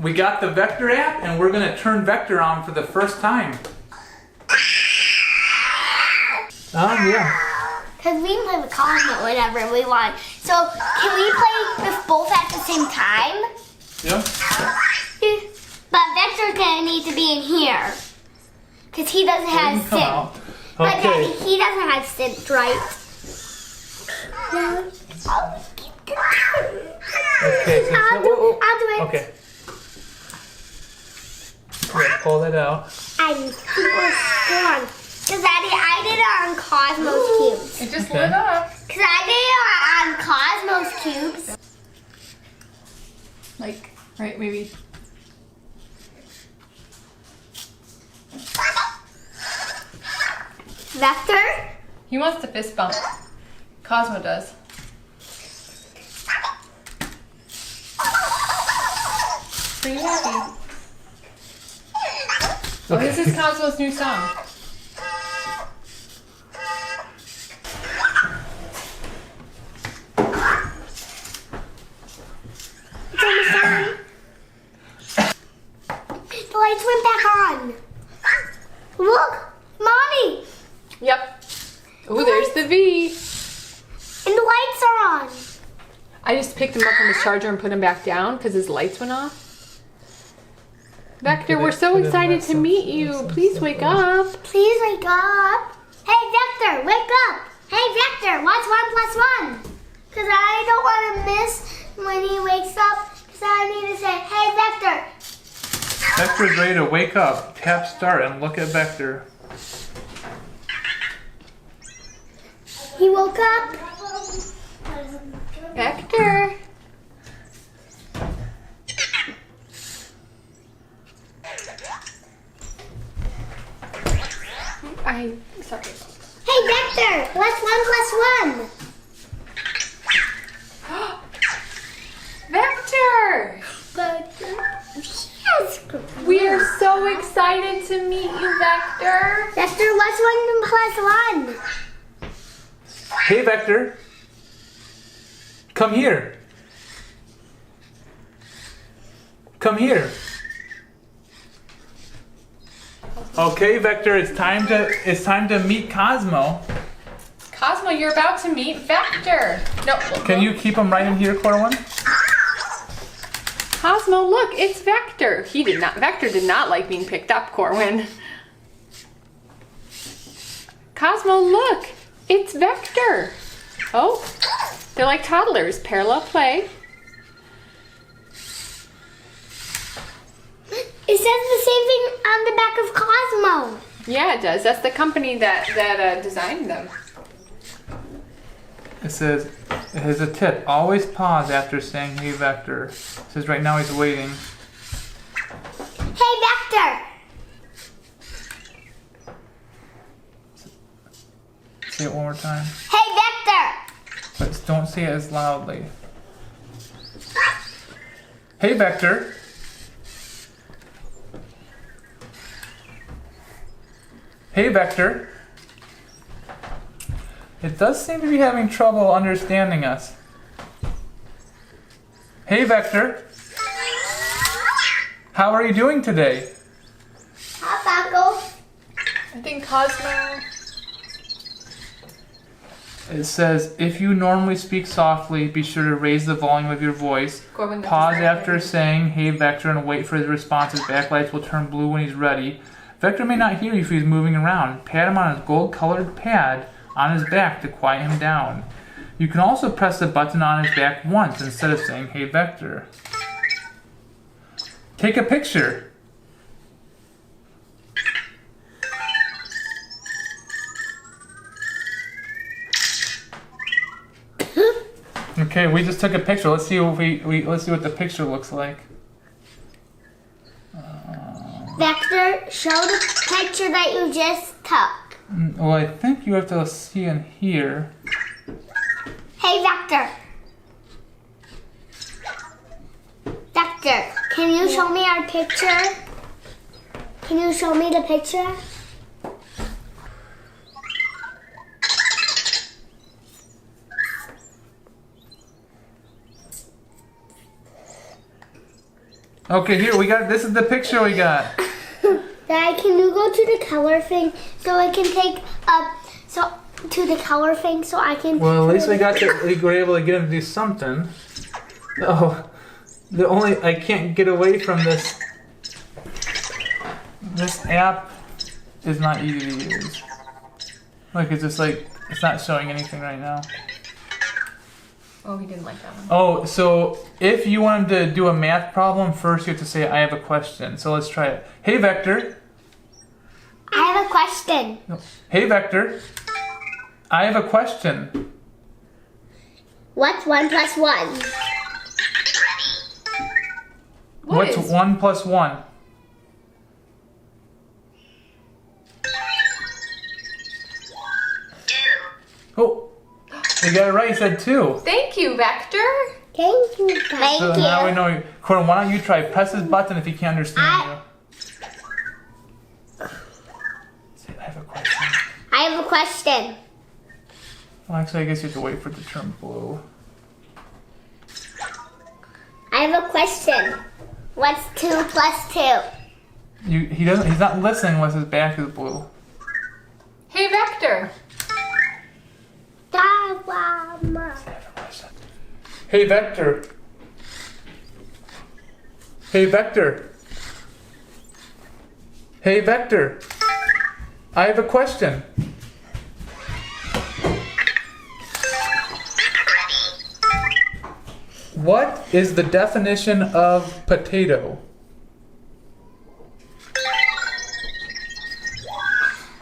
we got the Vector app and we're gonna turn Vector on for the first time. Yeah. Because we can play with Cozmo whenever we want. So, can we play with both at the same time? Yeah. But Vector's gonna need to be in here. Because he doesn't have Come sync. out. But Okay. Daddy, he doesn't have sync, right? Okay. I'll do it. Okay. Yeah, pull that out. I'm super strong. Because Daddy, I did it on Cosmo's cubes. It just Okay. lit up. Because I did it on Cosmo's cubes. Like, right, maybe. Vector? He wants to fist bump. Cosmo does. Pretty happy. Oh, this is Cosmo's new song. It's almost done. The lights went back on. Look, Mommy, Yep. Oh, there's the V. and the lights are on. I just picked him up from his charger and put him back down because his lights went off. Vector, we're so excited to meet you. Please wake up. Please wake up. Hey, Vector, wake up. Hey, Vector, what's 1 + 1? Because I don't want to miss when he wakes up. Because I need to say, hey, Vector. Vector's ready to wake up. Tap start and look at Vector. He woke up. Vector. Sorry. Hey, Vector, what's 1 + 1? Vector! Yes. We are so excited to meet you, Vector. Vector, what's 1 + 1? Hey Vector. Come here. Come here. Okay, Vector, it's time to meet Cosmo. Cosmo, you're about to meet Vector. No. Can you keep him right in here, Corwin? Cosmo, look, it's Vector. Vector did not like being picked up, Corwin. Cosmo, look, it's Vector. Oh, they're like toddlers. Parallel play. It says the same thing on the back of Cosmo. Yeah, it does. That's the company that designed them. It says, here's a tip. Always pause after saying, hey Vector. It says right now he's waiting. Hey, Vector. Say it one more time. Hey, Vector. But don't say it as loudly. Hey Vector. Hey Vector. It does seem to be having trouble understanding us. Hey Vector. How are you doing today? Hi, Paco. I think Cosmo. It says, if you normally speak softly, be sure to raise the volume of your voice. Corbin, Pause after saying, hey Vector, and wait for his response. His backlights will turn blue when he's ready. Vector may not hear you if he's moving around. Pat him on his gold-colored pad on his back to quiet him down. You can also press the button on his back once instead of saying, hey Vector. Take a picture. Okay, we just took a picture. Let's see what let's see what the picture looks like. Vector, show the picture that you just took. Well, I think you have to see in here. Hey, Vector. Vector, can you show me our picture? Can you show me the picture? Okay, here we got. This is the picture we got. Dad, can you go to the color thing so I can take to the color thing so I can. Well, at least we were able to get him to do something. Oh, I can't get away from this. This app is not easy to use. Look, it's just like it's not showing anything right now. Oh, he didn't like that one. Oh, so if you want him to do a math problem, first you have to say, I have a question. So let's try it. Hey, Vector. I have a question. Hey, Vector. I have a question. What's 1 plus 1? What's 1 plus 1? Oh, you got it right. You said 2. Thank you, Vector. Thank you. Thank So you. now we know. Corbin, why don't you try? Press his button if he can't understand you. Say, I have a question. I have a question. Well, actually, I guess you have to wait for it to turn blue. I have a question. What's 2 plus 2? He's not listening unless his back is blue. Hey, Vector. Hey, Vector. Hey, Vector. Hey, Vector. I have a question. What is the definition of potato?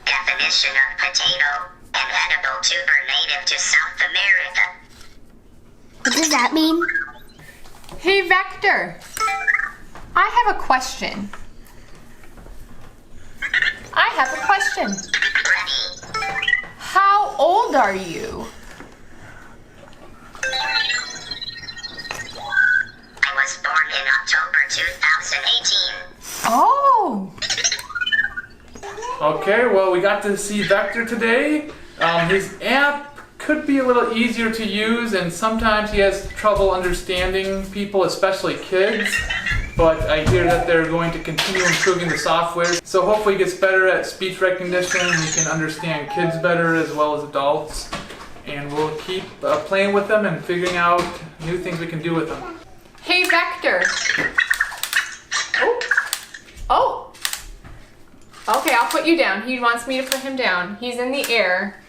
Definition of potato, an edible tuber native to South America. What does that mean? Hey, Vector. I have a question. I have a question. How old are you? I was born in October 2018. Oh. Okay, well, we got to see Vector today. His app could be a little easier to use, and sometimes he has trouble understanding people, especially kids. But I hear that they're going to continue improving the software. So hopefully he gets better at speech recognition and he can understand kids better as well as adults. And we'll keep playing with them and figuring out new things we can do with them. Hey, Vector. Oh. Okay, I'll put you down. He wants me to put him down. He's in the air.